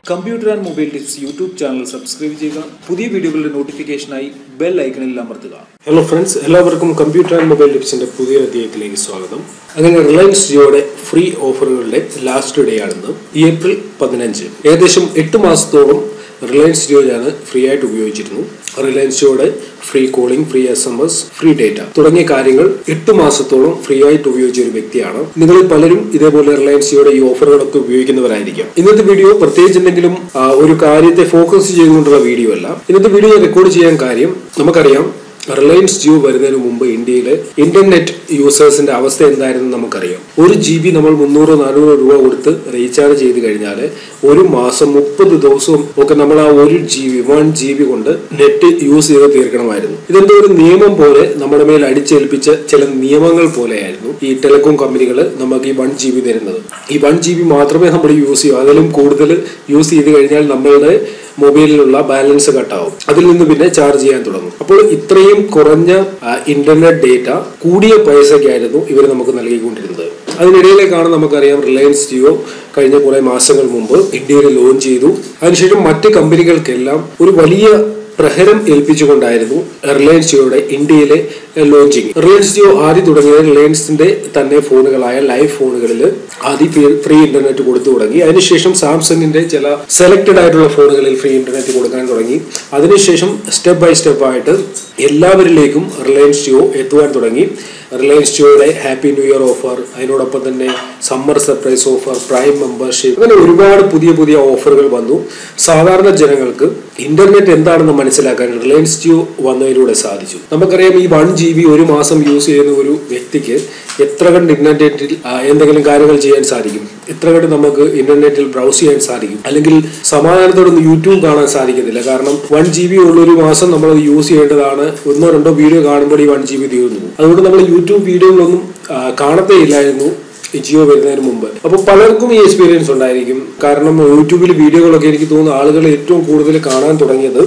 Computer and Mobile Tips YouTube channel subscribe ചെയ്യുക. പുതിയ വീഡിയോകളുടെ നോട്ടിഫിക്കേഷനായി ബെൽ ഐക്കണിൽ അമർത്തുക. ഹലോ ഫ്രണ്ട്സ്, എല്ലാവർക്കും കമ്പ്യൂട്ടർ ആൻഡ് മൊബൈൽ ടിപ്സിന്റെ പുതിയ അധ്യായത്തിലേക്ക് സ്വാഗതം. അങ്ങനെ റിലയൻസ് ജിയോയുടെ ഫ്രീ ഓഫറുകളുടെ ലാസ്റ്റ് ഡേ ആണെന്ന് ഏപ്രിൽ 15. ഏകദേശം 8 മാസത്തോളം റിലയൻസ് ജിയോ ഞാൻ ഫ്രീ ആയിട്ട് ഉപയോഗിച്ചിരുന്നു. റിലയൻസ് ജിയോയുടെ free calling, free SMS, free data തുടങ്ങിയ കാര്യങ്ങൾ 8 മാസത്തോളം ഫ്രീ ആയിട്ട് ഉപയോഗിച്ച ഒരു വ്യക്തിയാണ്. നിങ്ങളിൽ പലരും ഇതേപോലെ റിലയൻസ് ജിയോയുടെ ഈ ഓഫറുകളൊക്കെ ഉപയോഗിക്കുന്നവരായിരിക്കും. ഇന്നത്തെ വീഡിയോ പ്രത്യേകിച്ച് എന്തെങ്കിലും ഒരു കാര്യത്തെ ഫോക്കസ് ചെയ്തുകൊണ്ടുള്ള വീഡിയോ അല്ല. ഇന്നത്തെ വീഡിയോ റെക്കോർഡ് ചെയ്യാൻ കാര്യം, നമുക്കറിയാം റിലയൻസ് ജിയോ വരുന്നതിന് മുമ്പ് ഇന്ത്യയിലെ ഇന്റർനെറ്റ് യൂസേഴ്സിന്റെ അവസ്ഥ എന്തായിരുന്നു നമുക്കറിയാം. 1 GB നമ്മൾ 300-400 രൂപ കൊടുത്ത് റീചാർജ് ചെയ്ത് കഴിഞ്ഞാൽ ഒരു മാസം 30 ദിവസവും ഒക്കെ നമ്മൾ ആ 1 GB കൊണ്ട് നെറ്റ് യൂസ് ചെയ്ത് തീർക്കണമായിരുന്നു. ഇതെന്തോ ഒരു നിയമം പോലെ നമ്മുടെ മേൽ അടിച്ചേൽപ്പിച്ച ചില നിയമങ്ങൾ പോലെയായിരുന്നു ഈ ടെലികോം കമ്പനികൾ നമുക്ക് ഈ 1 GB തരുന്നത്. ഈ 1 GB മാത്രമേ നമ്മൾ യൂസ് ചെയ്യൂ. അതിലും കൂടുതൽ യൂസ് ചെയ്ത് കഴിഞ്ഞാൽ നമ്മളുടെ മൊബൈലിലുള്ള ബാലൻസ് കട്ടാവും. അതിൽ നിന്ന് പിന്നെ ചാർജ് ചെയ്യാൻ തുടങ്ങും. അപ്പോൾ ഇത്രയും കുറഞ്ഞ ഇന്റർനെറ്റ് ഡേറ്റ കൂടിയ പൈസയ്ക്കായിരുന്നു ഇവർ നമുക്ക് നൽകിക്കൊണ്ടിരുന്നത്. അതിനിടയിലേക്കാണ് നമുക്കറിയാം റിലയൻസ് ജിയോ കഴിഞ്ഞ കുറെ മാസങ്ങൾ മുമ്പ് ഇന്ത്യയിൽ ലോഞ്ച് ചെയ്തു. അതിനുശേഷം മറ്റ് കമ്പനികൾക്കെല്ലാം ഒരു വലിയ പ്രഹരം ഏൽപ്പിച്ചുകൊണ്ടായിരുന്നു റിലയൻസ് ജിയോയുടെ ഇന്ത്യയിലെ ലോഞ്ചിങ്. റിലയൻസ് ജിയോ ആദ്യം തുടങ്ങിയത് റിലയൻസിന്റെ തന്നെ ഫോണുകളായ ലൈവ് ഫോണുകളിൽ ആദ്യം ഫ്രീ ഇന്റർനെറ്റ് കൊടുത്തു തുടങ്ങി. അതിനുശേഷം സാംസങ്ങിന്റെ ചില സെലക്ടഡ് ആയിട്ടുള്ള ഫോണുകളിൽ ഫ്രീ ഇന്റർനെറ്റ് കൊടുക്കാൻ തുടങ്ങി. അതിനുശേഷം സ്റ്റെപ്പ് ബൈ സ്റ്റെപ്പ് ആയിട്ട് എല്ലാവരിലേക്കും റിലയൻസ് ജിയോ എത്തുവാൻ തുടങ്ങി. റിലയൻസ് ജിയോയുടെ ഹാപ്പി ന്യൂ ഇയർ ഓഫർ, അതിനോടൊപ്പം തന്നെ summer surprise offer, prime membership, അങ്ങനെ ഒരുപാട് പുതിയ പുതിയ ഓഫറുകൾ വന്നു. സാധാരണ ജനങ്ങൾക്ക് ഇന്റർനെറ്റ് എന്താണെന്ന് മനസ്സിലാക്കാൻ റിലയൻസ് ജിയോ വന്നതിലൂടെ സാധിച്ചു. നമുക്കറിയാം ഈ 1 GB ഒരു മാസം യൂസ് ചെയ്യുന്ന ഒരു വ്യക്തിക്ക് എത്ര കണ്ട് ഇന്റർനെറ്റിൽ എന്തെങ്കിലും കാര്യങ്ങൾ ചെയ്യാൻ സാധിക്കും, എത്ര കണ്ട് നമുക്ക് ഇന്റർനെറ്റിൽ ബ്രൗസ് ചെയ്യാൻ സാധിക്കും, അല്ലെങ്കിൽ സമാധാനത്തോടൊന്ന് യൂട്യൂബ് കാണാൻ സാധിക്കത്തില്ല. കാരണം 1 GB ഉള്ളൊരു മാസം നമ്മൾ യൂസ് ചെയ്യേണ്ടതാണ്. 1-2 വീഡിയോ കാണുമ്പോൾ ഈ 1 GB തീർന്നു. അതുകൊണ്ട് നമ്മൾ യൂട്യൂബ് വീഡിയോകളൊന്നും കാണത്തേ ഇല്ലായിരുന്നു ജിയോ വരുന്നതിന് മുമ്പ്. അപ്പൊ പലർക്കും ഈ എക്സ്പീരിയൻസ് ഉണ്ടായിരിക്കും. കാരണം യൂട്യൂബിൽ വീഡിയോകളൊക്കെ എനിക്ക് തോന്നുന്നു ആളുകൾ ഏറ്റവും കൂടുതൽ കാണാൻ തുടങ്ങിയത്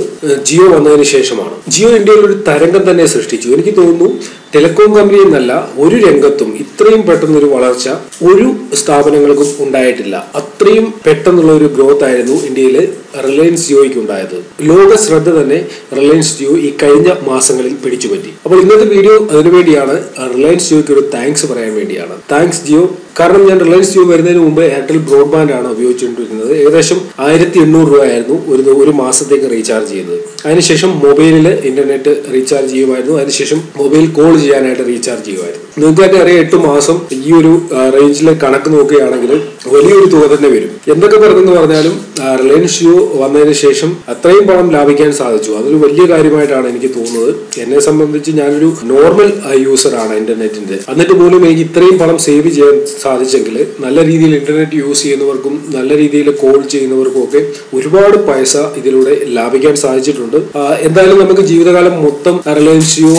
ജിയോ വന്നതിന് ശേഷമാണ്. ജിയോ ഇന്ത്യയിൽ ഒരു തരംഗം തന്നെ സൃഷ്ടിച്ചു. എനിക്ക് തോന്നുന്നു ടെലികോം കമ്പനി എന്നല്ല ഒരു രംഗത്തും ഇത്രയും പെട്ടെന്നൊരു വളർച്ച ഒരു സ്ഥാപനങ്ങൾക്കും ഉണ്ടായിട്ടില്ല. അത്രയും പെട്ടെന്നുള്ള ഒരു ഗ്രോത്ത് ആയിരുന്നു ഇന്ത്യയിലെ റിലയൻസ് ജിയോയ്ക്ക് ഉണ്ടായത്. ലോക ശ്രദ്ധ തന്നെ റിലയൻസ് ജിയോ ഈ കഴിഞ്ഞ മാസങ്ങളിൽ പിടിച്ചുപറ്റി. അപ്പോൾ ഇന്നത്തെ വീഡിയോ അതിനുവേണ്ടിയാണ്, റിലയൻസ് ജിയോയ്ക്ക് ഒരു താങ്ക്സ് പറയാൻ വേണ്ടിയാണ്. താങ്ക്സ് ജിയോ. കാരണം ഞാൻ റിലയൻസ് ജിയോ വരുന്നതിന് മുമ്പ് എയർടെൽ ബ്രോഡ്ബാൻഡ് ആണ് ഉപയോഗിച്ചുകൊണ്ടിരുന്നത്. ഏകദേശം 1800 രൂപയായിരുന്നു ഒരു മാസത്തേക്ക് റീചാർജ് ചെയ്തത്. അതിനുശേഷം മൊബൈലിൽ ഇന്റർനെറ്റ് റീചാർജ് ചെയ്യുമായിരുന്നു. അതിനുശേഷം മൊബൈൽ കോൾ ചെയ്യാനായിട്ട് റീചാർജ് ചെയ്യുമായിരുന്നു. നിങ്ങൾക്കൊക്കെ അറിയാം 8 മാസം ഈ ഒരു റേഞ്ചിലെ കണക്ക് നോക്കുകയാണെങ്കിൽ വലിയൊരു തുക തന്നെ വരും. എന്തൊക്കെ പറഞ്ഞെന്ന് പറഞ്ഞാലും റിലയൻസ് ജിയോ വന്നതിന് ശേഷം അത്രയും പണം ലാഭിക്കാൻ സാധിച്ചു. അതൊരു വലിയ കാര്യമായിട്ടാണ് എനിക്ക് തോന്നുന്നത്. എന്നെ സംബന്ധിച്ച് ഞാനൊരു നോർമൽ യൂസറാണ് ഇന്റർനെറ്റിന്റെ. എന്നിട്ട് പോലും എനിക്ക് ഇത്രയും പണം സേവ് ചെയ്യാൻ സാധിച്ചെങ്കിൽ നല്ല രീതിയിൽ ഇന്റർനെറ്റ് യൂസ് ചെയ്യുന്നവർക്കും നല്ല രീതിയിൽ കോൾ ചെയ്യുന്നവർക്കും ഒക്കെ ഒരുപാട് പൈസ ഇതിലൂടെ ലാഭിക്കാൻ സാധിച്ചിട്ടുണ്ട്. എന്തായാലും നമുക്ക് ജീവിതകാലം മൊത്തം റിലയൻസ് ജിയോ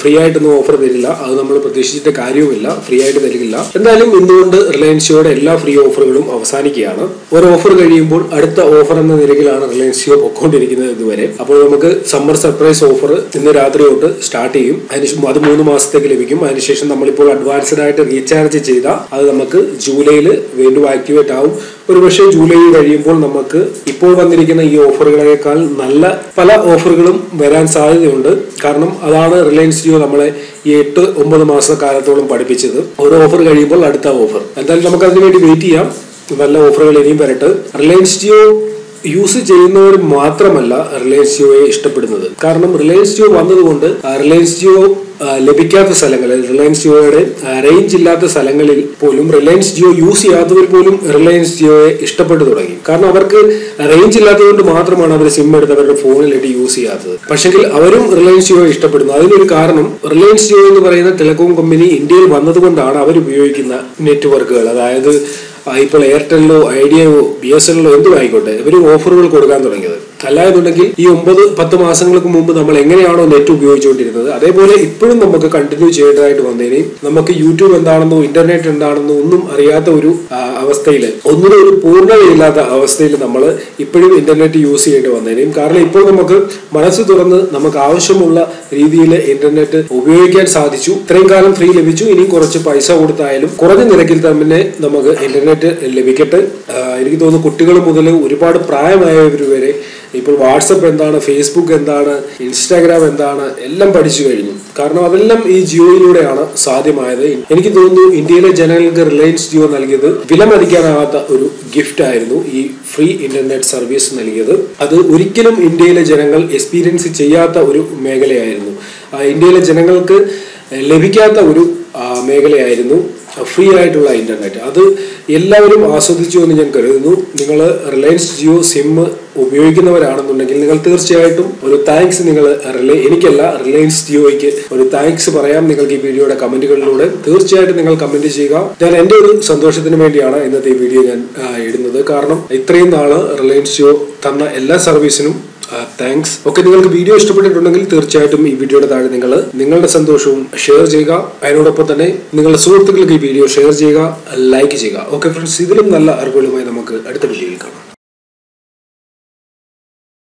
ഫ്രീ ആയിട്ടൊന്നും ഓഫർ തരില്ല. അത് നമ്മൾ പ്രതീക്ഷിച്ചിട്ട് കാര്യവുമില്ല, ഫ്രീ ആയിട്ട് തരില്ല. എന്തായാലും ഇന്നുകൊണ്ട് റിലയൻസ് ജിയോയുടെ എല്ലാ ഫ്രീ ഓഫറുകളും അവസാനിക്കുകയാണ്. ഒരു ഓഫർ കഴിയുമ്പോൾ അടുത്ത ഓഫർ എന്ന നിരക്കിലാണ് റിലയൻസ് ജിയോ പൊക്കോണ്ടിരിക്കുന്നത് ഇതുവരെ. അപ്പോൾ നമുക്ക് സമ്മർ സർപ്രൈസ് ഓഫർ ഇന്ന് രാത്രി തൊട്ട് സ്റ്റാർട്ട് ചെയ്യും. അത് 3 മാസത്തേക്ക് ലഭിക്കും. അതിനുശേഷം നമ്മളിപ്പോൾ അഡ്വാൻസ്ഡ് ആയിട്ട് റീചാർജ് ചെയ്താൽ അത് നമുക്ക് ജൂലൈയിൽ വീണ്ടും ആക്ടിവേറ്റ് ആവും. ഒരുപക്ഷെ ജൂലൈ കഴിയുമ്പോൾ നമുക്ക് ഇപ്പോൾ വന്നിരിക്കുന്ന ഈ ഓഫറുകളേക്കാൾ നല്ല പല ഓഫറുകളും വരാൻ സാധ്യതയുണ്ട്. കാരണം അതാണ് റിലയൻസ് ജിയോ നമ്മളെ ഈ 8-9 മാസക്കാലത്തോളം പഠിപ്പിച്ചത്. ഒരു ഓഫർ കഴിയുമ്പോൾ അടുത്ത ഓഫർ. എന്തായാലും നമുക്ക് അതിനുവേണ്ടി വെയിറ്റ് ചെയ്യാം. നല്ല ഓഫറുകൾ ഇനിയും വരട്ടെ. റിലയൻസ് ജിയോ യൂസ് ചെയ്യുന്നവർ മാത്രമല്ല റിലയൻസ് ജിയോയെ ഇഷ്ടപ്പെടുന്നത്. കാരണം റിലയൻസ് ജിയോ വന്നതുകൊണ്ട് റിലയൻസ് ജിയോ ലഭിക്കാത്ത സ്ഥലങ്ങളിൽ, റിലയൻസ് ജിയോയുടെ റേഞ്ച് ഇല്ലാത്ത സ്ഥലങ്ങളിൽ പോലും റിലയൻസ് ജിയോ യൂസ് ചെയ്യാത്തവർ പോലും റിലയൻസ് ജിയോയെ ഇഷ്ടപ്പെട്ടു തുടങ്ങി. കാരണം അവർക്ക് റേഞ്ച് ഇല്ലാത്തതുകൊണ്ട് മാത്രമാണ് അവർ സിം എടുത്ത് അവരുടെ ഫോണിലിട്ട് യൂസ് ചെയ്യാത്തത്. പക്ഷെങ്കിൽ അവരും റിലയൻസ് ജിയോയെ ഇഷ്ടപ്പെടുന്നു. അതിനൊരു കാരണം റിലയൻസ് ജിയോ എന്ന് പറയുന്ന ടെലികോം കമ്പനി ഇന്ത്യയിൽ വന്നതുകൊണ്ടാണ് അവർ ഉപയോഗിക്കുന്ന നെറ്റ്വർക്കുകൾ, അതായത് ഇപ്പോൾ എയർടെല്ലോ ഐഡിയയോ BSNL എന്തും ആയിക്കോട്ടെ, ഇവർ ഓഫറുകൾ കൊടുക്കാൻ തുടങ്ങിയത്. അല്ല എന്നുണ്ടെങ്കിൽ ഈ 9-10 മാസങ്ങൾക്ക് മുമ്പ് നമ്മൾ എങ്ങനെയാണോ നെറ്റ് ഉപയോഗിച്ചുകൊണ്ടിരുന്നത് അതേപോലെ ഇപ്പോഴും നമുക്ക് കണ്ടിന്യൂ ചെയ്യേണ്ടതായിട്ട് വന്നേനെയും നമുക്ക് യൂട്യൂബ് എന്താണെന്നോ ഇന്റർനെറ്റ് എന്താണെന്നോ ഒന്നും അറിയാത്ത ഒരു അവസ്ഥയിൽ ഒന്നിനും ഒരു പൂർണ്ണതയില്ലാത്ത അവസ്ഥയിൽ നമ്മൾ ഇപ്പോഴും ഇന്റർനെറ്റ് യൂസ് ചെയ്യേണ്ടി വന്നേനെയും. കാരണം ഇപ്പോൾ നമുക്ക് മനസ്സ് തുറന്ന് നമുക്ക് ആവശ്യമുള്ള രീതിയിൽ ഇന്റർനെറ്റ് ഉപയോഗിക്കാൻ സാധിച്ചു. ഇത്രയും കാലം ഫ്രീ ലഭിച്ചു, ഇനിയും കുറച്ച് പൈസ കൊടുത്തായാലും കുറഞ്ഞ നിരക്കിൽ തന്നെ നമുക്ക് ഇന്റർനെറ്റ് ലഭിക്കട്ടെ. എനിക്ക് തോന്നുന്നു കുട്ടികൾ മുതൽ ഒരുപാട് പ്രായമായവർ വരെ ഇപ്പോൾ വാട്സപ്പ് എന്താണ്, ഫേസ്ബുക്ക് എന്താണ്, ഇൻസ്റ്റാഗ്രാം എന്താണ് എല്ലാം പഠിച്ചു കഴിഞ്ഞു. കാരണം അതെല്ലാം ഈ ജിയോയിലൂടെയാണ് സാധ്യമായത്. എനിക്ക് തോന്നുന്നു ഇന്ത്യയിലെ ജനങ്ങൾക്ക് റിലയൻസ് ജിയോ നൽകിയത് വിലമതിക്കാനാവാത്ത ഒരു ഗിഫ്റ്റ് ആയിരുന്നു ഈ ഫ്രീ ഇന്റർനെറ്റ് സർവീസ് നൽകിയത്. അത് ഒരിക്കലും ഇന്ത്യയിലെ ജനങ്ങൾ എക്സ്പീരിയൻസ് ചെയ്യാത്ത ഒരു മേഖലയായിരുന്നു. ഇന്ത്യയിലെ ജനങ്ങൾക്ക് ലഭിക്കാത്ത ഒരു മേഖലയായിരുന്നു ഫ്രീ ആയിട്ടുള്ള ഇന്റർനെറ്റ്. അത് എല്ലാവരും ആസ്വദിച്ചു എന്ന് ഞാൻ കരുതുന്നു. നിങ്ങൾ റിലയൻസ് ജിയോ സിം ഉപയോഗിക്കുന്നവരാണെന്നുണ്ടെങ്കിൽ നിങ്ങൾ തീർച്ചയായിട്ടും ഒരു താങ്ക്സ് എനിക്കല്ല റിലയൻസ് ജിയോയ്ക്ക് ഒരു താങ്ക്സ് പറയാം. നിങ്ങൾക്ക് ഈ വീഡിയോയുടെ കമന്റുകളിലൂടെ തീർച്ചയായിട്ടും നിങ്ങൾ കമന്റ് ചെയ്യുക. ഞാൻ എന്റെ ഒരു സന്തോഷത്തിന് വേണ്ടിയാണ് ഇന്നത്തെ ഈ വീഡിയോ ഞാൻ ഇടുന്നത്. കാരണം ഇത്രയും നാള് റിലയൻസ് ജിയോ തന്ന എല്ലാ സർവീസിനും താങ്ക്സ്. ഓക്കെ, നിങ്ങൾക്ക് വീഡിയോ ഇഷ്ടപ്പെട്ടിട്ടുണ്ടെങ്കിൽ തീർച്ചയായിട്ടും ഈ വീഡിയോയുടെ താഴെ നിങ്ങൾ നിങ്ങളുടെ സന്തോഷവും ഷെയർ ചെയ്യുക. അതിനോടൊപ്പം തന്നെ നിങ്ങളുടെ സുഹൃത്തുക്കൾക്ക് ഈ വീഡിയോ ഷെയർ ചെയ്യുക, ലൈക്ക് ചെയ്യുക. ഓക്കെ ഫ്രണ്ട്സ്, ഇതിലും നല്ല അറിവുകളുമായി നമുക്ക് അടുത്ത വീഡിയോയിൽ കാണാം.